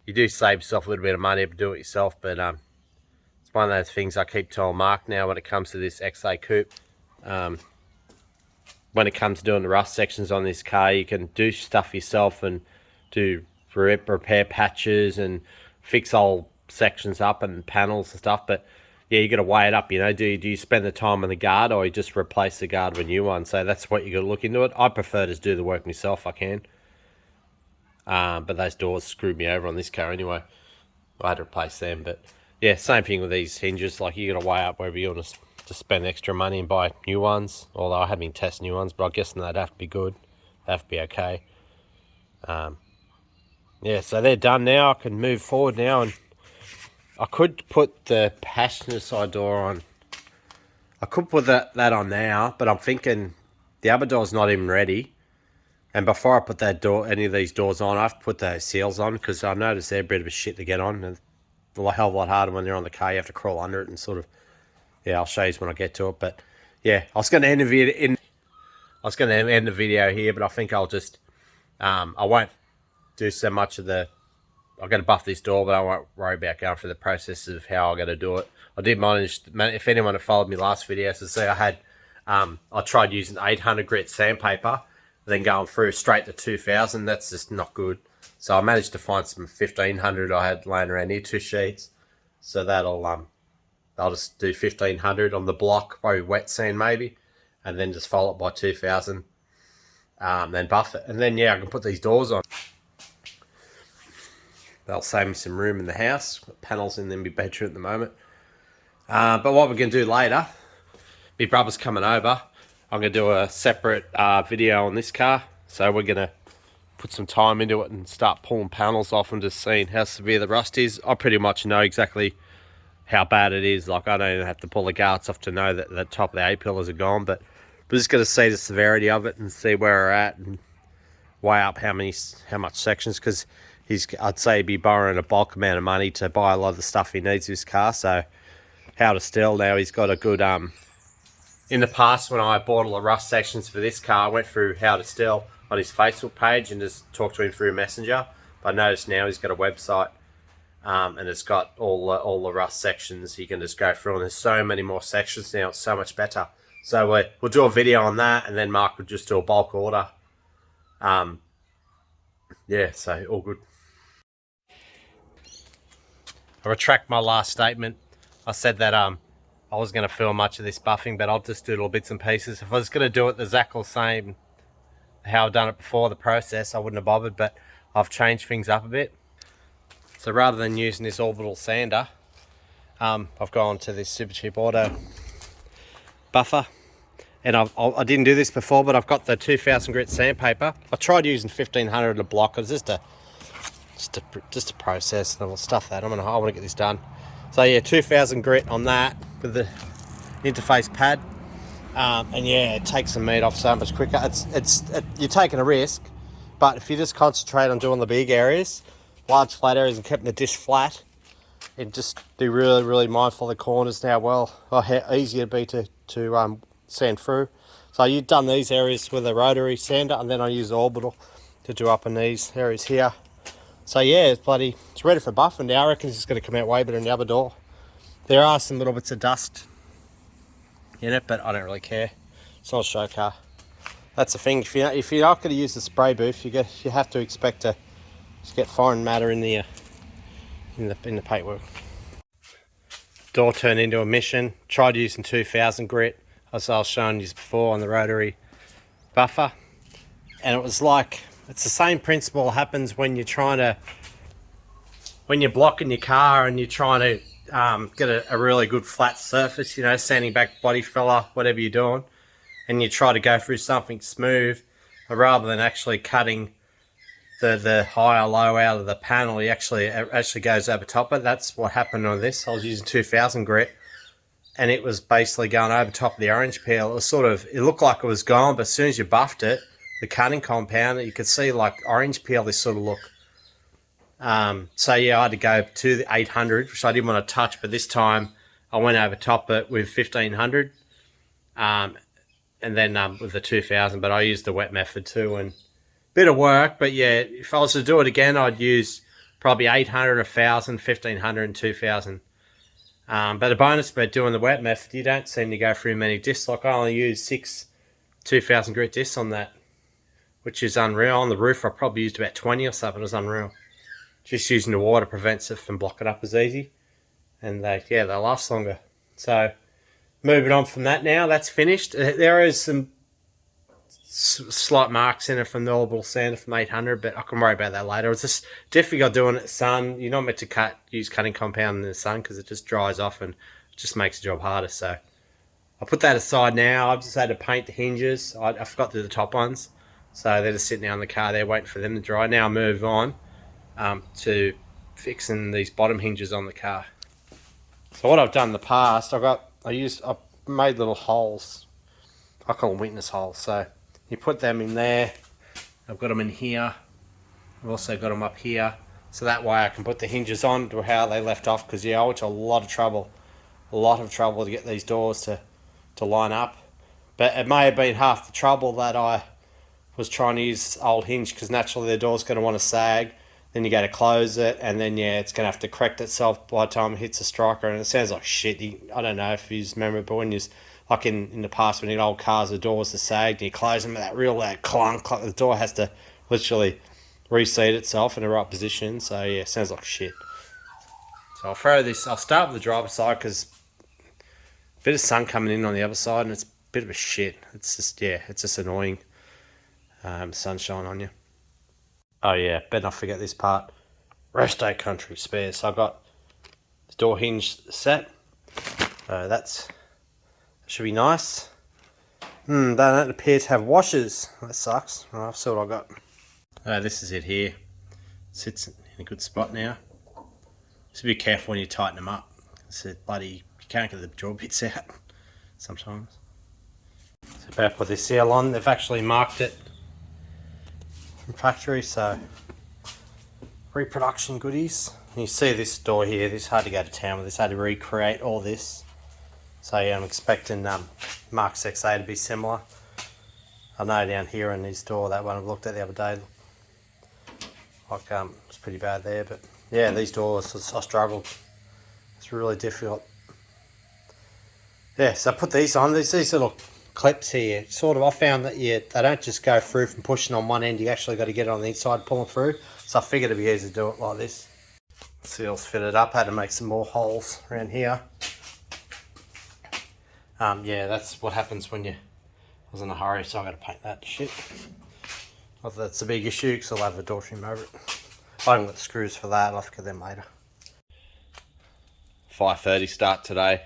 You do save yourself a little bit of money if you do it yourself, but it's one of those things I keep telling Mark now when it comes to this XA coupe. When it comes to doing the rust sections on this car, you can do stuff yourself and do repair patches and fix old sections up and panels and stuff, but yeah, you got to weigh it up, you know. Do you spend the time on the guard, or you just replace the guard with a new one? So that's what you got to look into it. I prefer to do the work myself if I can. But those doors screwed me over on this car anyway. I had to replace them. But yeah, same thing with these hinges. Like, you got to weigh up whether you want to spend extra money and buy new ones. Although I haven't been testing new ones, but I guess they'd have to be good. They have to be okay. Yeah, so they're done now. I can move forward now, and I could put the passenger side door on. I could put that on now, but I'm thinking the other door's not even ready. And before I put that door, any of these doors on, I have to put those seals on, because I noticed they're a bit of a shit to get on. And it's a hell of a lot harder when they're on the car. You have to crawl under it and sort of, yeah, I'll show you when I get to it. But yeah, I was going to end the video here, but I think I'll just, I won't do so much of the, I've got to buff this door, but I won't worry about going through the process of how I'm going to do it. I did manage, if anyone had followed me last video, so see I had, I tried using 800 grit sandpaper, then going through straight to 2000. That's just not good. So I managed to find some 1500 I had laying around here, 2 sheets. So that'll, I'll just do 1500 on the block, probably wet sand maybe, and then just follow it by 2000, then buff it. And then yeah, I can put these doors on. They'll save me some room in the house. Got panels in my bedroom at the moment. But what we're going to do later, my brother's coming over. I'm going to do a separate video on this car. So we're going to put some time into it and start pulling panels off and just seeing how severe the rust is. I pretty much know exactly how bad it is. Like, I don't even have to pull the guards off to know that the top of the A-pillars are gone. But we're just going to see the severity of it and see where we're at and weigh up how much sections, because I'd say he'd be borrowing a bulk amount of money to buy a lot of the stuff he needs for his car. So how to still now, he's got a good, in the past when I bought all the rust sections for this car, I went through how to still on his Facebook page and just talked to him through Messenger. But I noticed now he's got a website, and it's got all the rust sections. You can just go through, and there's so many more sections now. It's so much better. So we'll do a video on that, and then Mark will just do a bulk order. Yeah, so all good. I retract my last statement. I said that I was going to film much of this buffing, but I'll just do little bits and pieces. If I was going to do it the exact same how I've done it before, the process, I wouldn't have bothered, but I've changed things up a bit. So rather than using this orbital sander, I've gone to this Super Cheap Auto buffer. And I didn't do this before, but I've got the 2000 grit sandpaper. I tried using 1500 in a block. It was just a process, and I'll stuff that. I want to get this done. So yeah, 2000 grit on that with the interface pad, and yeah, it takes the meat off so much quicker. You're taking a risk, but if you just concentrate on doing the big areas, large flat areas, and keeping the disc flat, and just be really mindful of the corners now. How easy it'd be to sand through. So you've done these areas with a rotary sander, and then I use the orbital to do up in these areas here. So yeah, it's ready for buffing now. I reckon it's going to come out way better than the other door. There are some little bits of dust in it, but I don't really care. It's not a show car. That's the thing. If you're not going to use the spray booth, you have to expect to just get foreign matter in the paintwork. Door turned into a mission. Tried using 2000 grit, as I was showing you before on the rotary buffer, and it was like, it's the same principle happens when you're blocking your car and you're trying to get a really good flat surface, you know, sanding back body filler, whatever you're doing, and you try to go through something smooth, rather than actually cutting the high or low out of the panel, he actually goes over top of it. That's what happened on this. I was using 2000 grit, and it was basically going over top of the orange peel. It was it looked like it was gone, but as soon as you buffed it, the cutting compound, you could see like orange peel, this sort of look. So yeah, I had to go to the 800, which I didn't want to touch, but this time I went over top it with 1500, and then with the 2000, but I used the wet method too, and bit of work. But yeah, if I was to do it again, I'd use probably 800, 1000, 1500 and 2000. But the bonus about doing the wet method, you don't seem to go through many discs. Like I only used 6 2000 grit discs on that, which is unreal. On the roof I probably used about 20 or something. It was unreal. Just using the water prevents it from blocking up as easy, and they last longer. So moving on from that now, that's finished. There is some slight marks in it from the orbital sander from 800, but I can worry about that later. It's just difficult doing it in the sun. You're not meant to use cutting compound in the sun because it just dries off and it just makes the job harder. So I'll put that aside now. I've just had to paint the hinges. I forgot to do the top ones, so they're just sitting there in the car there waiting for them to dry. Now I'll move on to fixing these bottom hinges on the car. So what I've done in the past, I made little holes. I call them witness holes. So you put them in there. I've got them in here. I've also got them up here. So that way I can put the hinges on to how they left off. Because yeah, I went to a lot of trouble to get these doors to line up. But it may have been half the trouble that I was trying to use old hinge, because naturally the door's going to want to sag. Then you go to close it, and then yeah, it's going to have to correct itself by the time it hits the striker, and it sounds like shit. I don't know if you remember, but when you like in the past, when you had old cars, the doors are sagged, and you close them with that real loud clunk, like the door has to literally reseat itself in the right position. So yeah, it sounds like shit. So I'll start with the driver's side, because a bit of sun coming in on the other side, and it's a bit of a shit. It's just annoying. Sunshine on you. Oh yeah, better not forget this part. Resto country spares. So I got the door hinge set. That should be nice. They don't appear to have washers. That sucks. I'll see what I got. This is it here. Sits in a good spot now. Just be careful when you tighten them up. You can't get the jaw bits out sometimes. So better put this seal on. They've actually marked it from factory, so reproduction goodies. And you see this door here, this hard to go to town with. This had to recreate all this. So yeah, I'm expecting Mark's XA to be similar. I know down here in this door, that one I looked at the other day, like it's pretty bad there, but yeah, these doors I struggled. It's really difficult. Yeah, so I put these on. These little clips here, I found that they don't just go through from pushing on one end. You actually got to get it on the inside, pulling through. So I figured it'd be easy to do it like this. Seals fitted up. Had to make some more holes around here. Yeah, that's what happens when I was in a hurry, so I got to paint that shit. Not that that's a big issue, because I'll have a door trim over it. I haven't got the screws for that. I'll have to get them later. 5:30 start today.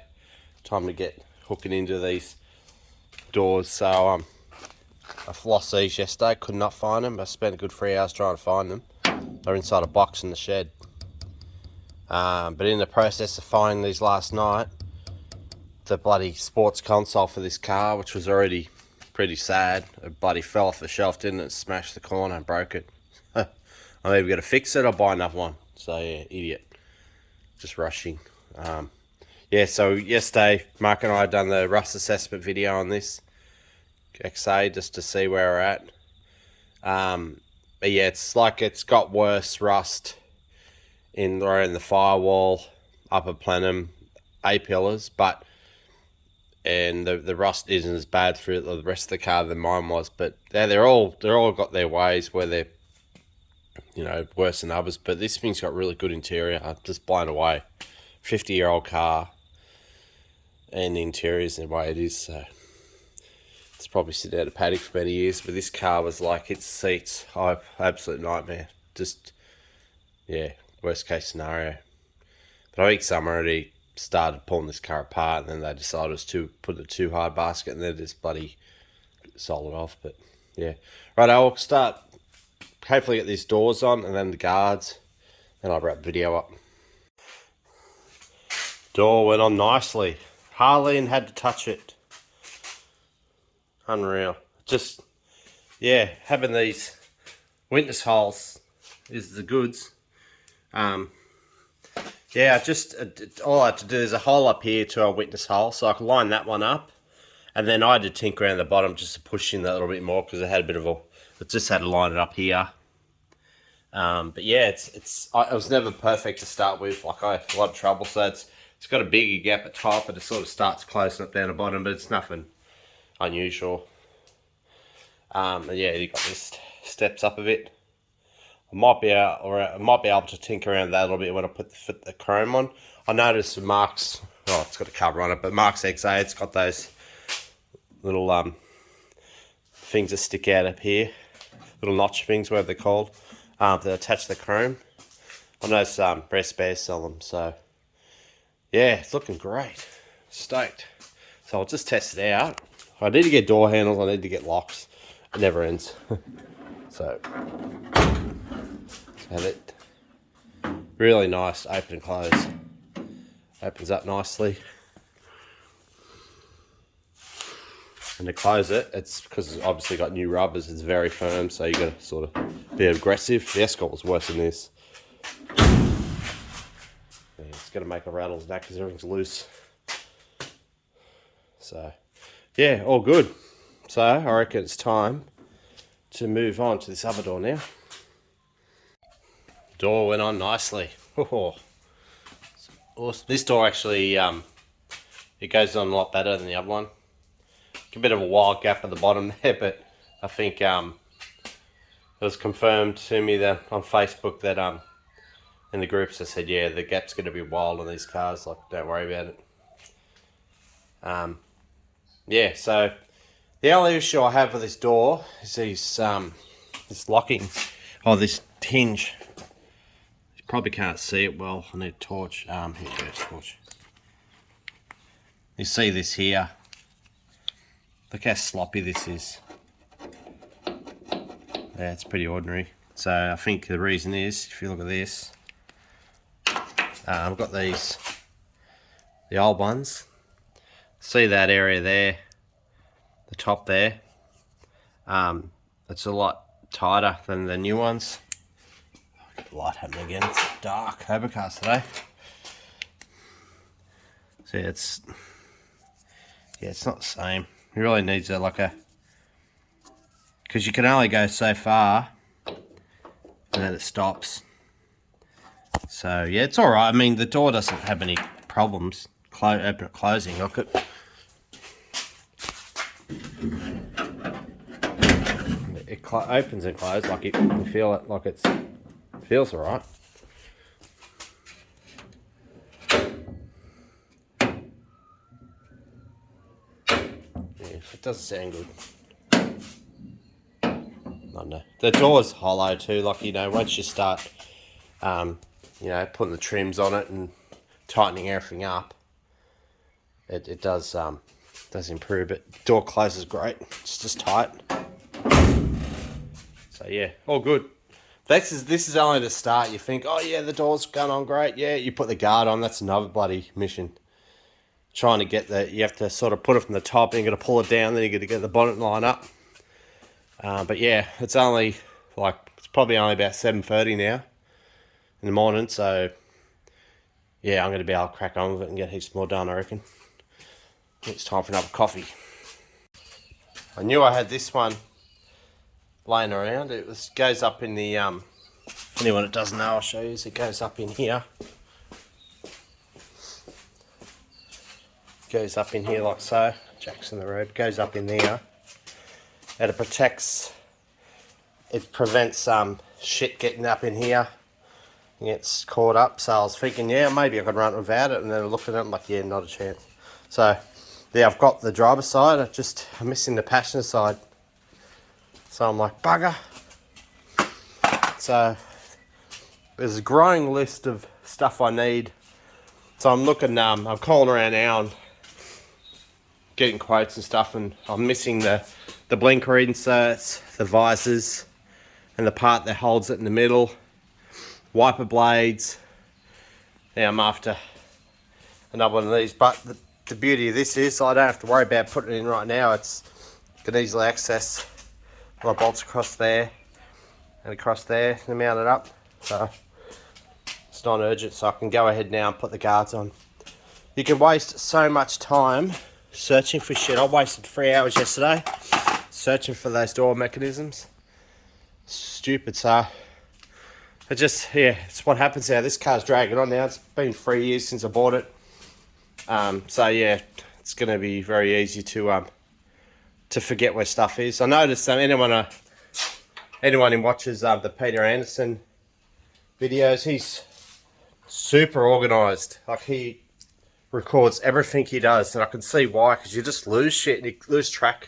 Time to get hooking into these doors. So I've lost these yesterday, could not find them. I spent a good 3 hours trying to find them. They're inside a box in the shed. But in the process of finding these last night, the bloody sports console for this car, which was already pretty sad, it bloody fell off the shelf, didn't it? Smashed the corner and broke it. I'm either going to fix it or buy another one. So yeah, idiot. Just rushing. Yeah, so yesterday, Mark and I had done the rust assessment video on this XA just to see where we're at. But yeah, it's like it's got worse rust around the firewall, upper plenum, A-pillars, and the rust isn't as bad through the rest of the car than mine was. But they're all got their ways where they're, worse than others. But this thing's got really good interior. I'm just blown away. 50-year-old car. And the interior is the way it is, so it's probably sitting out of paddock for many years. But this car was like, its seats, absolute nightmare. Just, yeah, worst case scenario. But I think someone already started pulling this car apart, and then they decided to put a too hard basket, and then just bloody sold it off. But yeah. Right, I'll start, hopefully get these doors on and then the guards, and I'll wrap the video up. Door went on nicely. Harleen had to touch it. Unreal. Just, yeah, having these witness holes is the goods. Yeah, all I had to do is a hole up here to a witness hole, so I could line that one up. And then I had to tinker around the bottom just to push in that little bit more because it had a bit of it just had to line it up here. But yeah, it was never perfect to start with. Like I had a lot of trouble, so it's got a bigger gap at top, and it sort of starts closing up down the bottom, but it's nothing unusual. And yeah, you got this steps up a bit. I might be able to tinker around that a little bit when I put the chrome on. I noticed with Mark's, oh, it's got a cover on it, but Mark's XA, it's got those little things that stick out up here, little notch things, whatever they're called, that attach the chrome. I noticed Breast Bear sell them, so yeah, it's looking great. Stoked. So I'll just test it out. I need to get door handles, I need to get locks. It never ends. So have it. Really nice, open and close. Opens up nicely. And to close it, it's because it's obviously got new rubbers, it's very firm, so you got to sort of be aggressive. The Escort was worse than this. Yeah, it's going to make a rattle now because everything's loose. So, yeah, all good. So, I reckon it's time to move on to this other door now. Door went on nicely. Oh, awesome. This door actually, it goes on a lot better than the other one. A bit of a wild gap at the bottom there, but I think it was confirmed to me that on Facebook that in the groups I said, yeah, the gap's going to be wild on these cars. Like, don't worry about it. Yeah, so the only issue I have with this door is this locking, this hinge. Probably can't see it well. I need a torch. Here goes torch. You see this here? Look how sloppy this is. Yeah, it's pretty ordinary. So I think the reason is, if you look at this, I've got the old ones. See that area there, the top there? It's a lot tighter than the new ones. Light happening again. It's dark overcast today. See, it's not the same. It really needs because you can only go so far and then it stops. So yeah, it's all right. I mean, the door doesn't have any problems open or closing. Look at it opens and closes like you feel it, like it feels all right. Yeah, it doesn't sound good. I know. The door's hollow too, like, you know, once you start, you know, putting the trims on it and tightening everything up, it does improve, but door closes great. It's just tight. So yeah, all good. This is only the start. You think, oh yeah, the door's going on great. Yeah, you put the guard on. That's another bloody mission. Trying to get you have to sort of put it from the top, and you got to pull it down. Then you got to get the bonnet line up. But yeah, it's probably only about 7:30 now in the morning. So yeah, I'm going to be able to crack on with it and get heaps more done, I reckon. It's time for another coffee. I knew I had this one laying around. It goes up in the if anyone that doesn't know, I'll show you. It goes up in here. Goes up in here like so. Jackson the road goes up in there. And it protects. It prevents shit getting up in here. It gets caught up. So I was thinking, yeah, maybe I could run it without it. And then I looked at it, I'm like, yeah, not a chance. So yeah, I've got the driver's side. I'm missing the passenger side. So I'm like, bugger. So there's a growing list of stuff I need. So I'm looking, I'm calling around now and getting quotes and stuff, and I'm missing the blinker inserts, the visors, and the part that holds it in the middle, wiper blades. Now I'm after another one of these, but the beauty of this is I don't have to worry about putting it in right now. It's can easily access my bolts across there and across there to mount it up, so it's not urgent, so I can go ahead now and put the guards on. You can waste so much time searching for shit. I wasted 3 hours yesterday searching for those door mechanisms. Stupid. So it just, yeah, it's what happens now. This car's dragging on now. It's been 3 years since I bought it. So yeah, it's going to be very easy to forget where stuff is. I noticed anyone who watches the Peter Anderson videos, he's super organized. Like, he records everything he does, and I can see why, because you just lose shit and you lose track.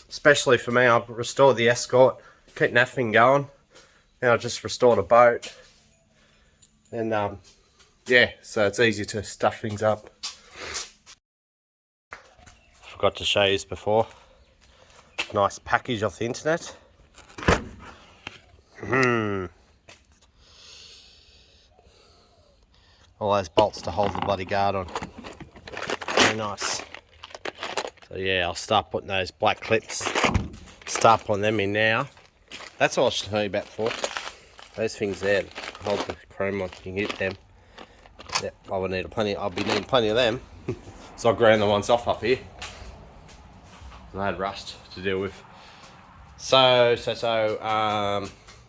Especially for me, I've restored the Escort, keep that thing going. Now I just restored a boat, and yeah, so it's easy to stuff things up. Forgot to show you this before. Nice package off the internet. All those bolts to hold the bloody guard on. Very nice. So yeah, I'll start putting those black clips, start putting them in now. That's all I should tell you about before. Those things there, hold the chrome on, you can hit them. Yep, I'll be needing plenty of them. So I ground the ones off up here. And I had rust to deal with. So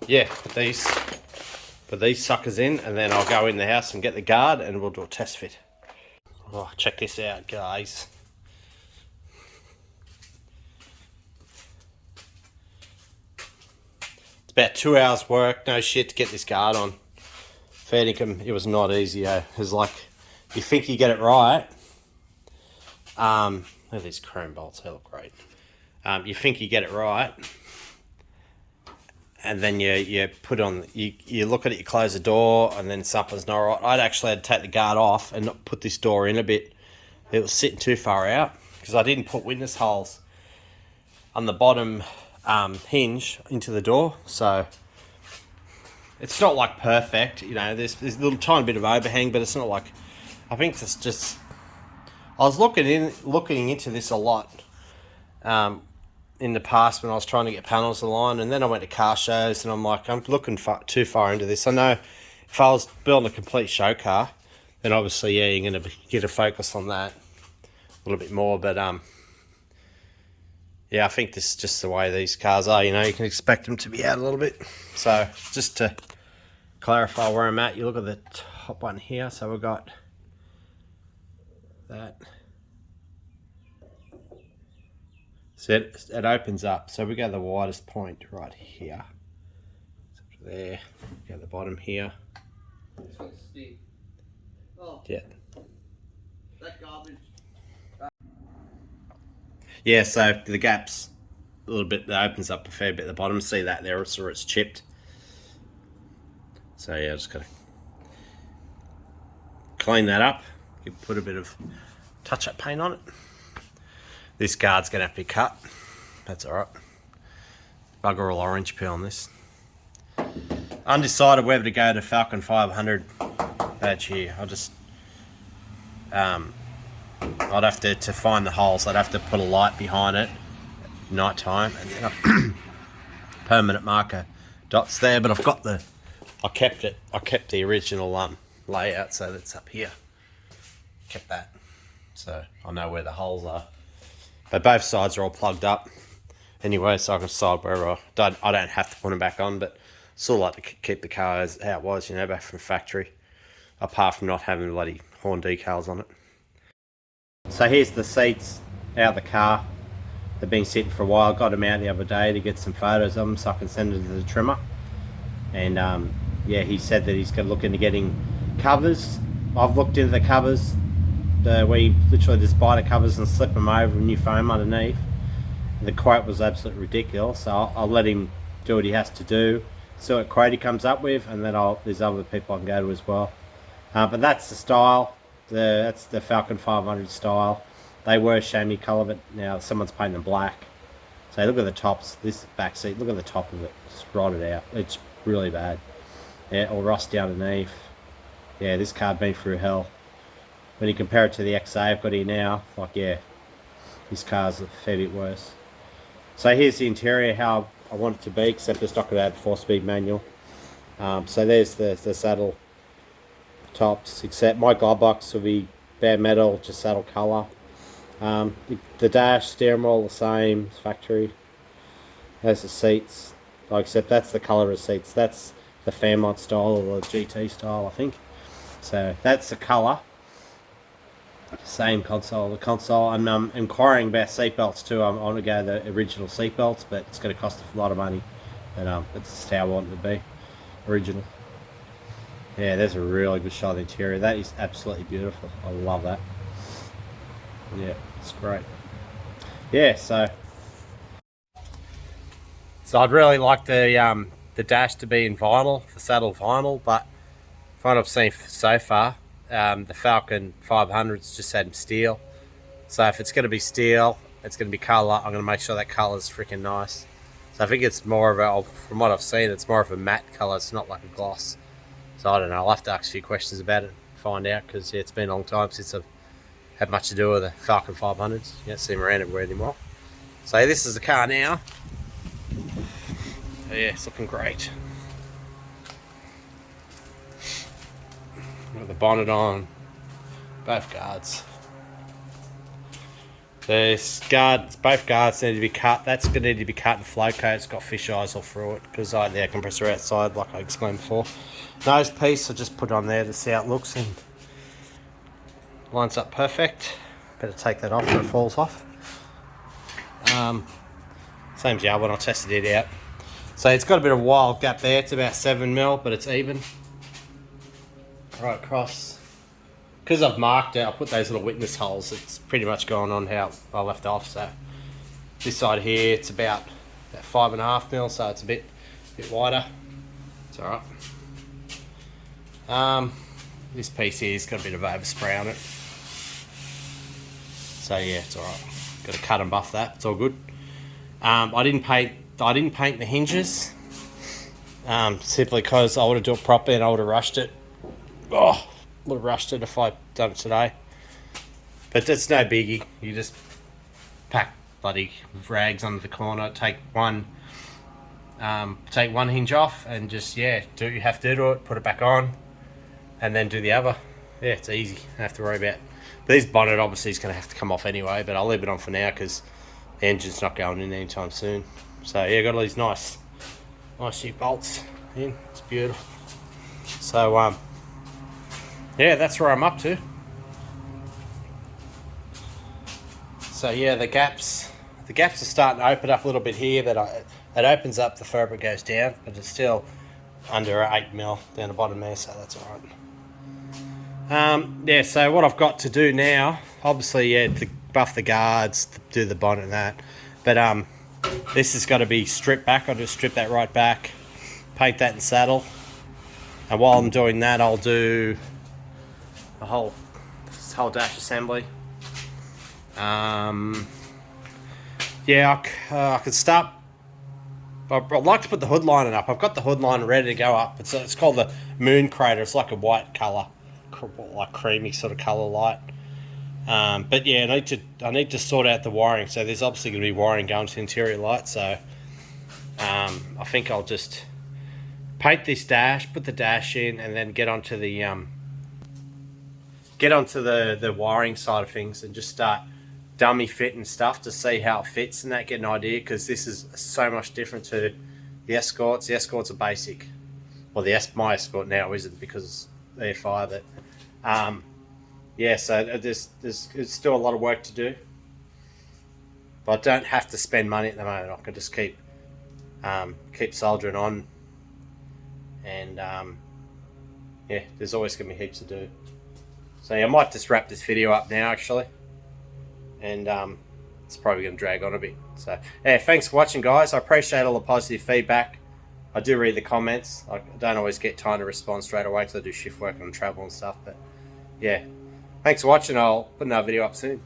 yeah, put these suckers in, and then I'll go in the house and get the guard, and we'll do a test fit. Oh, check this out, guys. It's about 2 hours work, no shit, to get this guard on. Fair dinkum, it was not easy, eh? It was like, you think you get it right. Look at these chrome bolts, they look great. You think you get it right, and then you put on, you look at it, you close the door, and then something's not right. I'd actually had to take the guard off and put this door in a bit. It was sitting too far out, because I didn't put witness holes on the bottom hinge into the door, so it's not like perfect, you know, there's a little tiny bit of overhang, but it's not like, I think it's just, I was looking into this a lot in the past when I was trying to get panels aligned, and then I went to car shows, and I'm like, I'm looking too far into this. I know if I was building a complete show car, then obviously, yeah, you're going to get a focus on that a little bit more, but yeah, I think this is just the way these cars are, you know, you can expect them to be out a little bit. So just to clarify where I'm at, you look at the top one here, so we've got that. So it opens up, so we go to the widest point right here. So there, go to the bottom here. Oh, yeah. That garbage. Yeah, so the gap's a little bit, that opens up a fair bit at the bottom. See that there, so it's chipped. So yeah, just gotta clean that up. You put a bit of touch-up paint on it. This guard's gonna have to be cut. That's alright. Bugger all orange peel on this. Undecided whether to go to Falcon 500 badge here. I'll just I'd have to find the holes. I'd have to put a light behind it at night time, and then a permanent marker dots there. But I've got I kept the original layout, so that's up here. Kept that, so I know where the holes are. But both sides are all plugged up anyway, so I can decide wherever. I don't have to put them back on, but still like to keep the car as how it was, you know, back from factory. Apart from not having bloody horn decals on it. So here's the seats out of the car. They've been sitting for a while. Got them out the other day to get some photos of them so I can send them to the trimmer. And yeah, he said that he's going to look into getting covers. I've looked into the covers where you literally just buy the covers and slip them over with new foam underneath. The quote was absolutely ridiculous, so I'll let him do what he has to do, see what quote he comes up with, and then there's other people I can go to as well. But that's the style. That's the Falcon 500 style. They were chamois colour, but now someone's painting them black. So look at the tops, this back seat, look at the top of it, it's rotted out. It's really bad. Yeah, or rust underneath. Yeah, this car's been through hell. When you compare it to the XA I've got here now, like, yeah, this car's a fair bit worse. So here's the interior, how I want it to be, except it's not going to have a 4-speed manual. So there's the saddle tops, except my glove box will be bare metal, just saddle colour. The dash, steering wheel the same, it's factory. There's the seats, except that's the colour of the seats. That's the Fairmont style or the GT style, I think. So that's the colour. Same console. The console. I'm inquiring about seatbelts too. I want to go the original seatbelts, but it's going to cost a lot of money. But that's just how I want it to be, original. Yeah, there's a really good shot of the interior. That is absolutely beautiful. I love that. Yeah, it's great. Yeah, so I'd really like the dash to be in vinyl, the saddle vinyl, but from what I've seen so far, the Falcon 500's just had steel. So if it's going to be steel, it's going to be colour. I'm going to make sure that colour's freaking nice. So I think it's more of a, from what I've seen, it's more of a matte colour. It's not like a gloss. So I don't know. I'll have to ask a few questions about it and find out, because yeah, it's been a long time since I've had much to do with the Falcon 500s. You don't see them around everywhere anymore. So this is the car now. So yeah, it's looking great. Got the bonnet on, both guards. Both guards need to be cut. That's going to need to be cut in flow coat. It's got fish eyes all through it because I had the air compressor outside, like I explained before. Nose piece, I just put on there to see how it looks, and lines up perfect. Better take that off so it falls off. Same as the other one, I tested it out. So it's got a bit of a wild gap there. It's about 7mm, but it's even. Right across. Because I've marked it, I put those little witness holes. It's pretty much gone on how I left off. So this side here, it's about 5.5mm, so it's a bit wider. It's alright. This piece here's got a bit of overspray on it. So yeah, it's alright. Got to cut and buff that. It's all good. I didn't paint the hinges, simply because I would have done it properly and I would have rushed it. Oh, would have rushed it if I'd done it today. But it's no biggie. You just pack bloody rags under the corner, take one hinge off, and just, yeah, do what you have to do it, put it back on, and then do the other. Yeah, it's easy. I don't have to worry about. But this bonnet obviously is going to have to come off anyway, but I'll leave it on for now because the engine's not going in anytime soon. So yeah, got all these nice new bolts in. It's beautiful. So yeah, that's where I'm up to. So yeah, the gaps are starting to open up a little bit here. That it opens up, the fabric goes down, but it's still under 8mm down the bottom there, so that's all right. Yeah, so what I've got to do now, obviously, yeah, to buff the guards, to do the bonnet and that, but this has got to be stripped back. I'll just strip that right back, paint that in saddle, and while I'm doing that, I'll do the whole dash assembly. Yeah, I could start. I'd like to put the hood lining up. I've got the hood liner ready to go up. It's called the Moon Crater. It's like a white colour, like creamy sort of colour light. But yeah, I need to sort out the wiring. So there's obviously going to be wiring going to the interior light. So I think I'll just paint this dash, put the dash in, and then get onto the wiring side of things and just start dummy fitting stuff to see how it fits and that, get an idea, because this is so much different to the Escorts. The Escorts are basic. Well, my Escort now isn't because they're fire, but yeah, so there's still a lot of work to do, but I don't have to spend money at the moment. I can just keep soldering on, and yeah, there's always going to be heaps to do. So yeah, I might just wrap this video up now actually, and it's probably going to drag on a bit. So yeah, thanks for watching, guys. I appreciate all the positive feedback. I do read the comments. I don't always get time to respond straight away because I do shift work and travel and stuff, but yeah, thanks for watching. I'll put another video up soon.